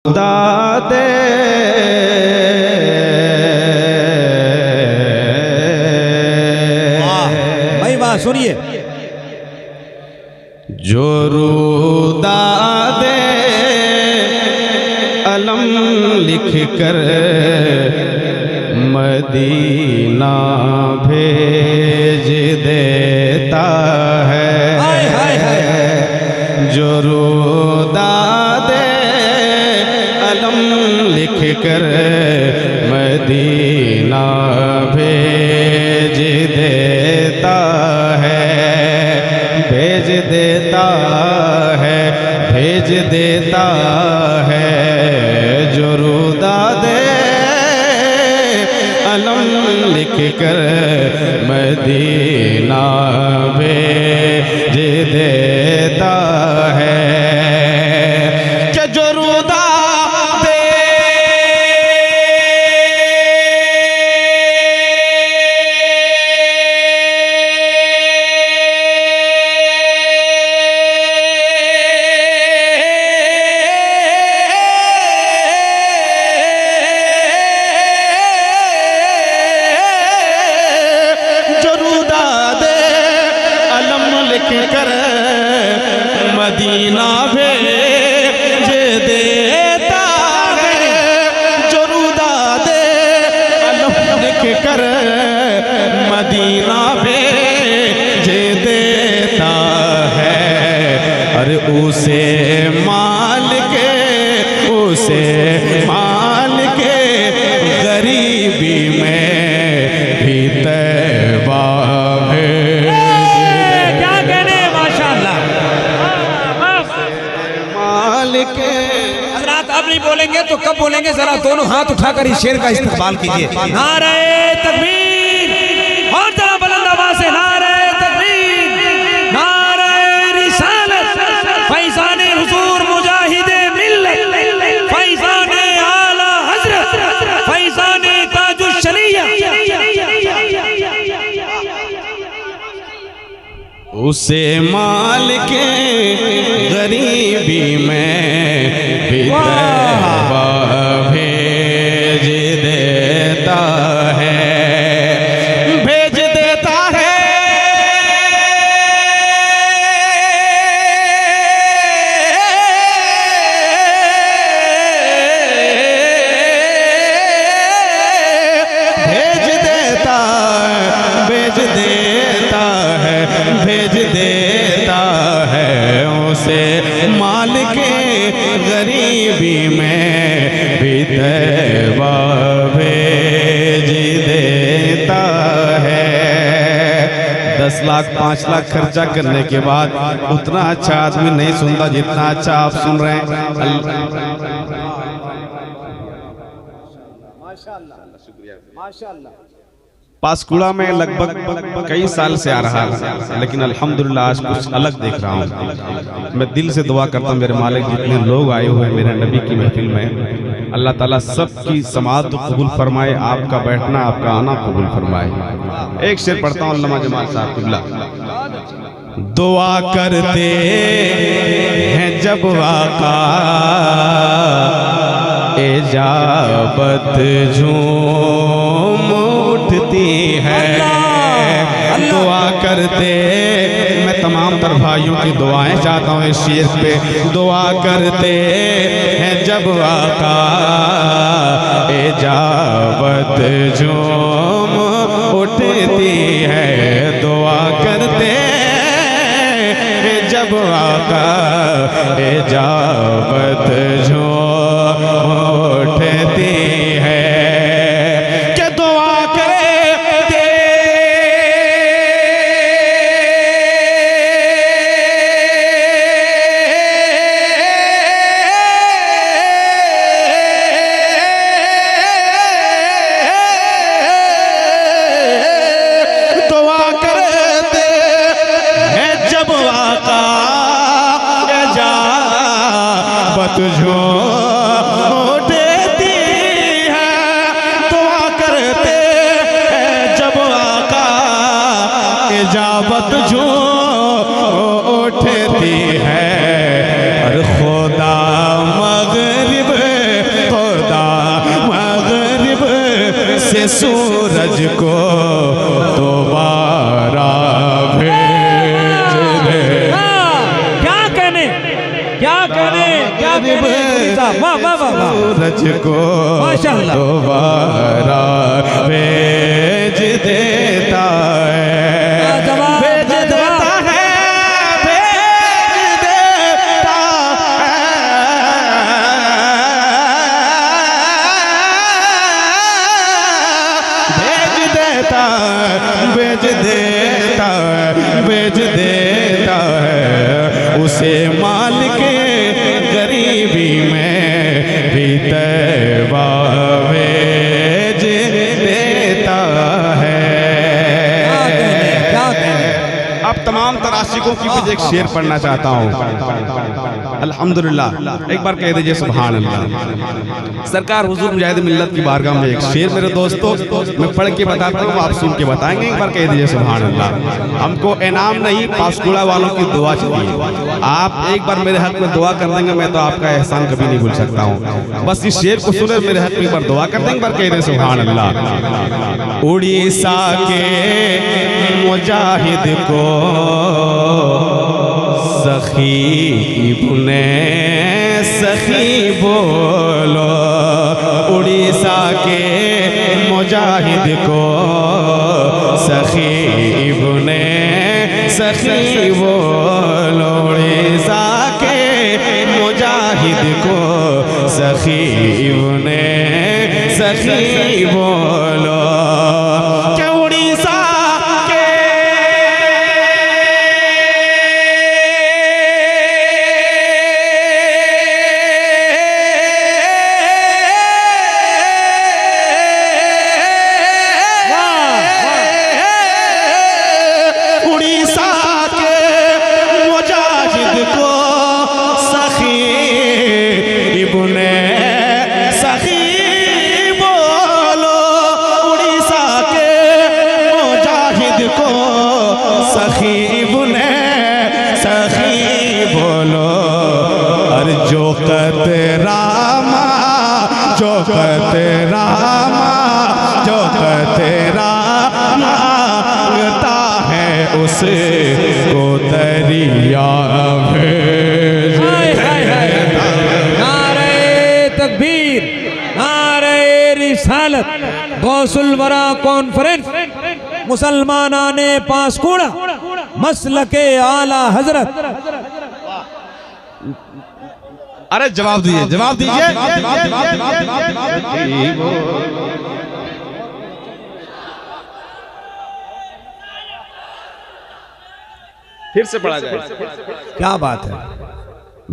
दादे भाई वाह सुनिए। जो रूदादे अलम लिख कर मदीना भेज देता है। हाय हाय हाय। जो रूदादे अलम लिख कर मदीना भेज देता है, भेज देता है, भेज देता है। जो रूदादे अलम लिख कर मदीना भेज देता है। जो रूदादे कर मदीना भेज देता है। जो रूदादे अलम लिख कर मदीना भेज देता है। अरे उसे माल के गरीबी में भी तैबा अब नहीं बोलेंगे तो कब बोलेंगे? जरा दोनों हाथ उठाकर इस शेर का इस्तेमाल कीजिए। नारे तकबीर, और जरा बुलंद आवाज से नारे तकबीर, नारे रिसालत, फैज़ाने हुजूर मुजाहिदे मिल्लत, फैज़ाने आला हज़रत, फैज़ाने ताजुश शरीयत। उसे माल के गरीबी में भी तैबा भेज देता है, भेज देता है। भेज देता है, भेज देता है, भेज देता है। उसे माल के गरीबी में भी तैबा भेज देता है। 10 लाख 5 लाख खर्चा करने के बाद उतना अच्छा आदमी नहीं सुनता जितना अच्छा आप सुन रहे हैं। पासकुड़ा में लगभग कई साल से आ रहा है, लेकिन अल्हम्दुलिल्लाह आज कुछ अलग देख रहा हूँ। मैं दिल से दुआ करता हूँ मेरे मालिक जितने लोग आए हुए हैं मेरे नबी की महफिल में, अल्लाह ताला सबकी समाअत कबूल फरमाए, आपका बैठना आपका आना कबूल फरमाए। एक शेर पढ़ता हूँ अल्लामा जमाल साहब किबला। दुआ करते हैं जब आका इजाबत झूम उठती है। दुआ करते, मैं तमाम तर भाइयों की दुआएं चाहता हूँ इस शेर पे। दुआ करते हैं जब आका इजाबत झूम उठती है। दुआ करते जब आका इजाबत झूम उठती है। कि दुआ करते दुआ करते हैं जब आका इजाबत झूम सूरज को दोबारा भेज दे। क्या कहने क्या कहने क्या कहने वाह वाह वाह वाह सूरज को माशाअल्लाह दोबारा भेज देता है, भेज देता है, भेज देता है, भेज देता है, भेज देता है उसे माल के गरीबी में भी तैबा भेज देता है। क्या कहने अब तमाम तराशिकों की मुझे एक शेर पढ़ना चाहता हूँ। अल्हम्दुलिल्लाह, एक बार कह दीजिए सुभान अल्लाह। सरकार हुजूर मुजाहिद मिल्लत की बारगाह में एक शेर मेरे दोस्तों मैं पढ़ के बताता हूँ, आप सुन के बताएंगे। एक बार कह दीजिए सुभान अल्लाह। हमको इनाम नहीं, पासकुड़ा वालों की दुआ चाहिए। आप एक बार मेरे हक में दुआ कर देंगे, मैं तो आपका एहसान कभी नहीं भूल सकता हूँ। बस इस शेर को सुने, मेरे हक में एक बार दुआ कर देंगे, एक बार कह दें सुभान अल्लाह। उड़ीसा के मुजाहिद को सखी इब्ने सखी बोलो, उड़ीसा के मुजाहिद को सखी इब्ने सखी बोलो, उड़ीसा के मुजाहिद को सखी इब्ने सखी बोलो। जो तेरा मांगता है उसे को दरिया भेज। नारे तकबीर, नारे रिसालत। गौसुल वरा कॉन्फ्रेंस मुसलमानाने पासकुड़ा मसलके आला हजरत। अरे जवाब दीजिए, जवाब दीजिए। फिर से पढ़ा जाए। क्या बात है।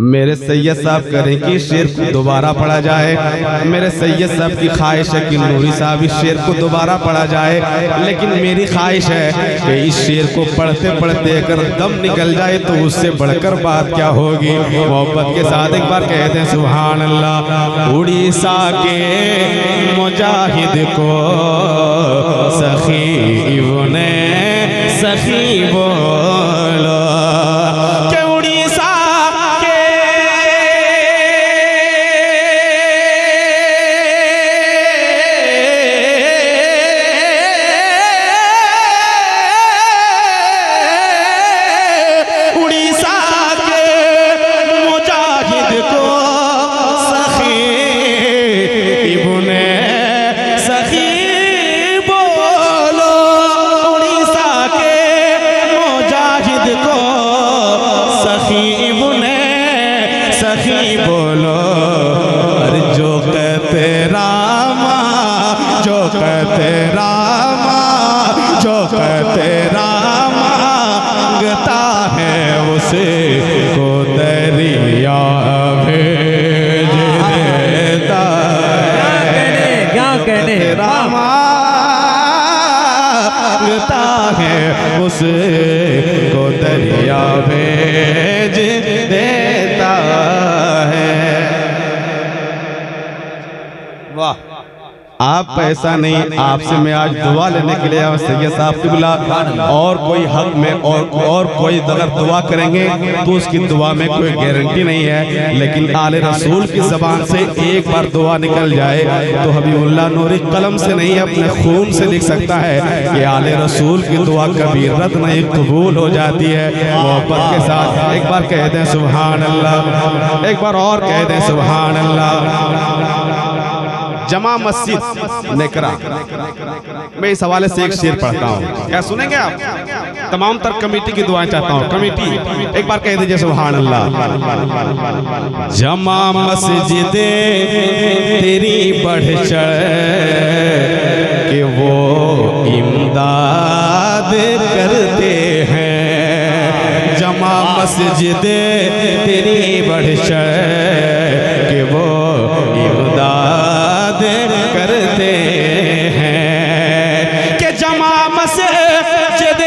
मेरे सैयद साहब करें कि शेर को दोबारा पढ़ा जाए। मेरे सैयद साहब की ख्वाहिश है कि नूरी साहब इस शेर को दोबारा पढ़ा जाए, लेकिन मेरी ख्वाहिश है कि इस शेर को पढ़ते पढ़ते अगर दम निकल जाए तो उससे बढ़कर बात क्या होगी। मोहब्बत के साथ एक बार कहते हैं सुभान अल्लाह। उड़ीसा के मुजाहिद को सखी इब्ने सखी बोलो, तेरा मांगता है उसे को दरिया भेज देता है। क्या कहने तेरा मांगता है उसे को दरिया भेज देता है। वाह। आप पैसा नहीं, आपसे मैं आज दुआ लेने के लिए आया सैयद साहब किबला। और कोई हक में और कोई अगर दुआ करेंगे तो उसकी दुआ में कोई गारंटी नहीं है, लेकिन आले रसूल की ज़बान से एक बार दुआ निकल जाए तो हबीबुल्लाह नूरी कलम से नहीं अपने खून से लिख सकता है कि आले रसूल की दुआ कभी रद्द नहीं कबूल हो जाती है। मोहब्बत के साथ एक बार कह दें सुभान अल्लाह, एक बार और कह दें सुभान अल्लाह। जमा मस्जिद नेकरा, मैं इस हवाले से एक शेर पढ़ता हूँ, क्या सुनेंगे आप? तमाम तर कमेटी की दुआएं चाहता हूँ। कमेटी एक बार कह दीजिए सुभान अल्लाह। जमा मस्जिद तेरी बढ़ चढ़ के वो इमदाद करते हैं। जमा मस्जिद तेरी बढ़ चढ़ के वो इमदाद करते हैं कि जमा मस्जिद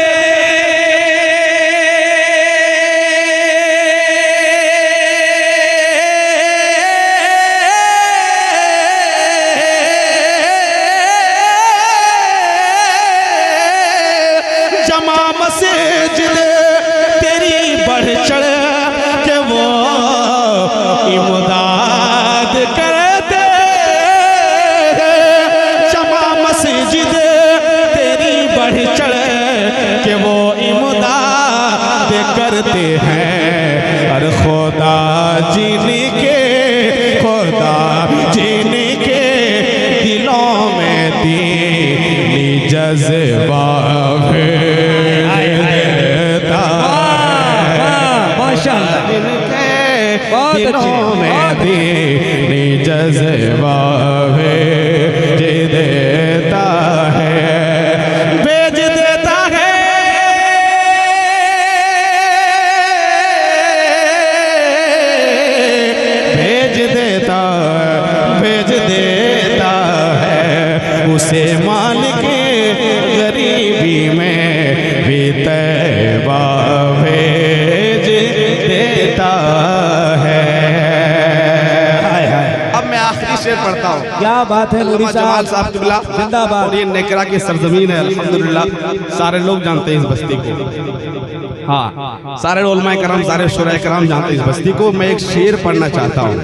जमा मस्जिद तेरी बढ़ चढ़ के वो इमदाद करते हैं। जमा मस्जिद तेरी बढ़ चढ़ के वो इमदाद करते हैं। और खुदा जिनके दिलों में दीनी जज्बा दिलों में दीनी जज्बा भेज देता है, भेज देता है। भेज देता है उसे मालिक गरीबी में भी तैबा भेज देता है। आखिरी शेर पढ़ता हूँ। क्या बात है नूरी जमाल साहब किबला जिंदाबाद। ये नेकरा की सरजमीन है अल्हम्दुलिल्लाह, सारे लोग जानते हैं इस बस्ती को। हाँ, सारे उलमाए करम, सारे शुराए करम जानते हैं इस बस्ती को। मैं एक शेर पढ़ना चाहता हूँ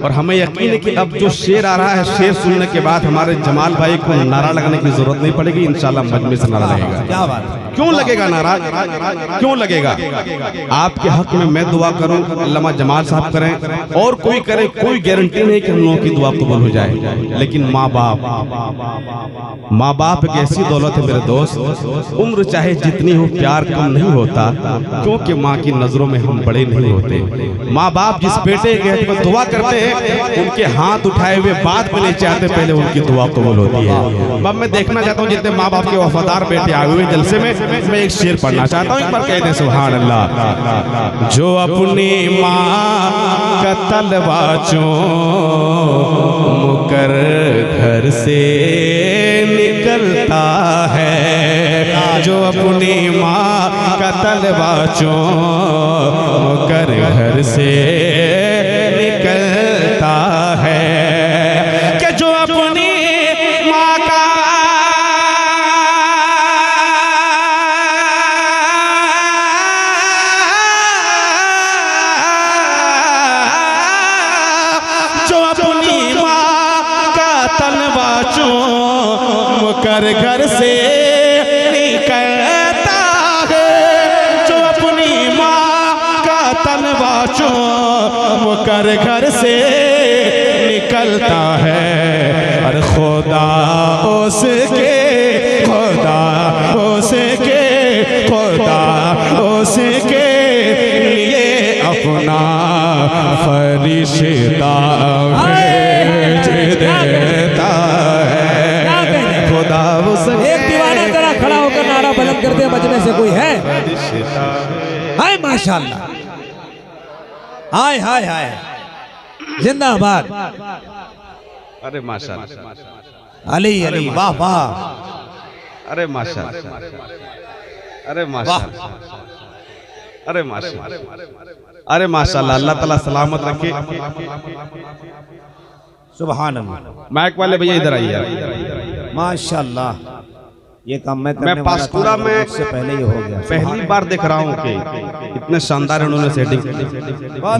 और हमें यकीन है कि अब जो शेर आ रहा है, शेर सुनने के बाद हमारे जमाल भाई को नारा लगाने की जरूरत नहीं पड़ेगी, इंशाल्लाह मजमे से नारा लगेगा। क्या बात है? क्यों लगेगा नारा? क्यों लगेगा? आपके हक में मैं दुआ करूं, अल्लामा जमाल साहब करें और कोई करे, कोई गारंटी नहीं कि हम लोगों की दुआ कबूल हो जाए। लेकिन माँ बाप एक ऐसी दौलत है मेरे दोस्त, उम्र चाहे जितनी हो प्यार कम नहीं होता, क्योंकि माँ की नजरों में हम बड़े नहीं होते। माँ बाप जिस बेटे के हक में दुआ करते हैं, उनके हाथ उठाए हुए बाद में नहीं चाहते, पहले उनकी दुआ कबूल होती है। अब मैं देखना चाहता हूँ जितने माँ बाप के वफादार बेटे आए हुए जलसे में, मैं एक शेर पढ़ना चाहता हूँ, एक बार कह दें सुभान अल्लाह। जो अपनी माँ का तलवा चूम कर घर से निकलता है, जो अपनी माँ का तलवा चूम कर घर से निकलता है, कि जो अपनी माँ का कर घर से निकलता है, जो अपनी माँ का तलवा चूम कर घर से निकलता है। और खुदा उसके लिए अपना फरिश्ता भेज देता है। एक दीवाना जरा खड़ा होकर नारा बुलंद करते हैं, बचने से कोई है? हाय माशाल्लाह, हाय हाय हाय, जिंदाबाद। अरे माशाल्लाह, अली अली, वाह वाह, अरे माशाल्लाह, अरे माशाल्लाह, अरे माशाल्लाह, अरे माशाल्लाह। अल्लाह ताला सलामत रखे। सुभान अल्लाह। माइक वाले भैया इधर आइए। माशाल्लाह, ये काम मैं करने मैं वाला पासपुरा था, में उससे पहले ही हो गया। पहली बार देख रहा हूँ कि इतने शानदार उन्होंने सेटिंग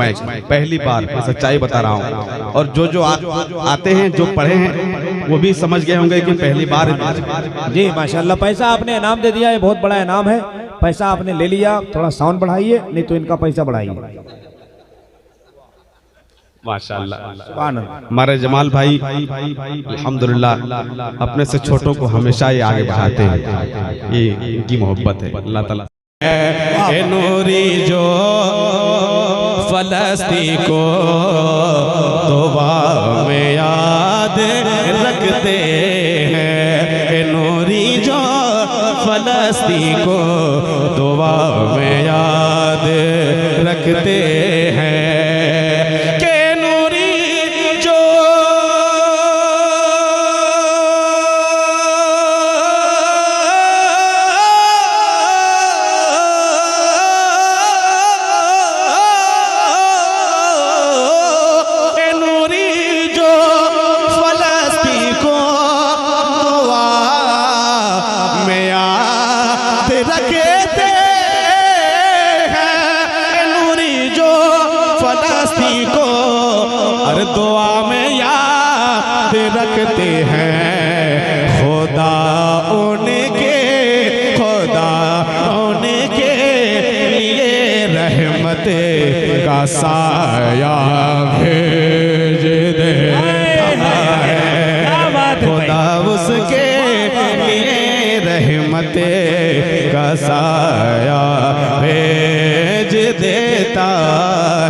मैं पहली बार मैं सच्चाई बता रहा हूँ। और जो आते हैं, जो पढ़े हैं, वो भी समझ गए होंगे कि पहली बार। जी माशाल्लाह, पैसा आपने इनाम दे दिया, ये बहुत बड़ा इनाम है। पैसा आपने ले लिया, थोड़ा साउंड बढ़ाइए, नहीं तो इनका पैसा बढ़ाइए। माशाल्लाह, माशाल्लाह। हमारे जमाल भाई अल्हम्दुलिल्लाह अपने से छोटों को हमेशा ये आगे बढ़ाते हैं, ये इनकी मोहब्बत है। अल्लाह ताला ए नूरी जो फलस्ती को दुआ में याद रखते हैं, ए नूरी जो फलस्ती को दुआ में याद रखते हैं। दुआ में याद रखते हैं, खुदा उनके लिए रहमत का साया भेज देता है, खुदा उसके लिए रहमत का साया भेज देता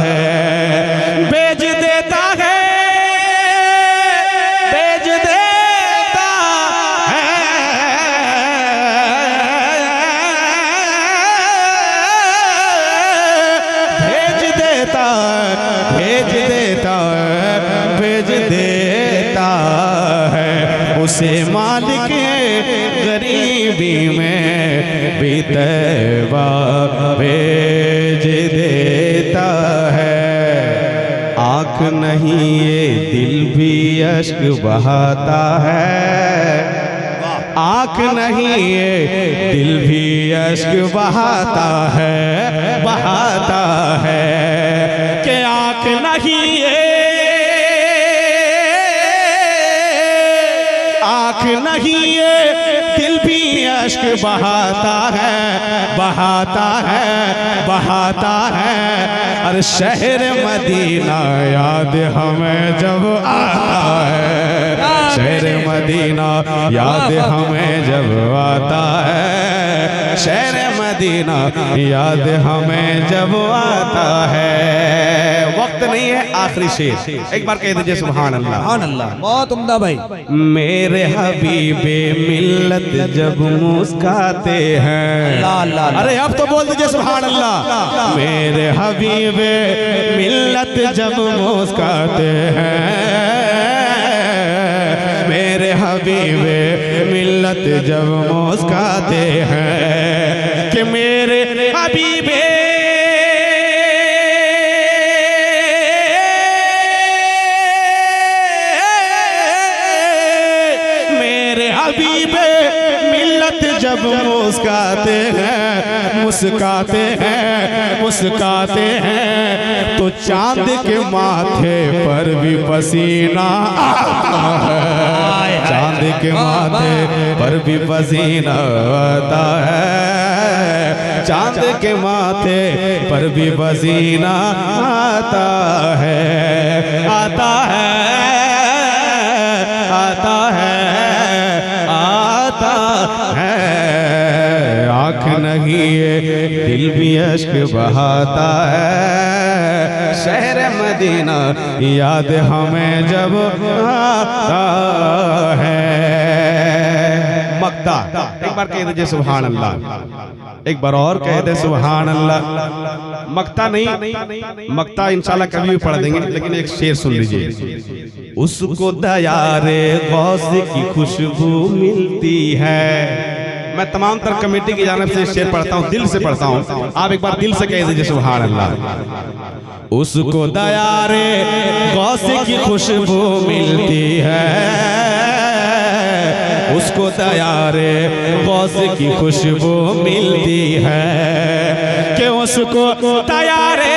है। भेज देता है उसे मालिक गरीबी में भी तैबा भेज देता है। आँख नहीं ये दिल भी अश्क बहाता है, आँख नहीं ये दिल भी अश्क बहाता है, बहाता है कि आँख नहीं ये, आँख नहीं ये दिल भी अश्क बहाता है, बहाता है, बहाता है। और शहर मदीना याद हमें जब आता है, शहर मदीना याद हमें जब आता है, शहर मदीना याद हमें जब आता है। वक्त नहीं है, आखिरी शेर एक बार कह दीजिए सुभान अल्लाह। सुभान अल्लाह, बहुत उम्दा भाई। मेरे हबीबे मिल्लत जब मुस्काते हैं, अल्लाह अल्लाह, अरे अब तो बोल दीजिए सुभान अल्लाह। मेरे हबीबे मिल्लत जब मुस्काते हैं, मेरे हबीबे मिल्लत जब मुस्काते हैं कि मेरे हबीबे हबीबे मिल्लत जब मुस्काते हैं, मुस्काते हैं, मुस्काते हैं तो चांद के माथे पर भी पसीना आता है, चांद के माथे पर भी पसीना आता है, चांद के माथे पर भी पसीना आता है, आता है, आता है, है। आँख नहीं ये दिल भी अश्क बहाता है, शहर मदीना याद हमें जब आता है। मक्ता एक बार कह दीजिए सुभान अल्लाह, एक बार और कह दे सुभान अल्लाह। मक्ता नहीं, मक्ता इंशाल्लाह कभी भी पढ़ देंगे, लेकिन एक शेर सुन लीजिए। उसको दयारे गौस की खुशबू मिलती है। मैं तमाम तर कमेटी की जानिब से शेर पढ़ता हूँ, दिल से पढ़ता हूँ, आप एक बार दिल से कह दीजिए सुभान अल्लाह। उसको दयारे गौस की खुशबू मिलती है, उसको दयारे गौस की खुशबू मिलती है, कि उसको दयारे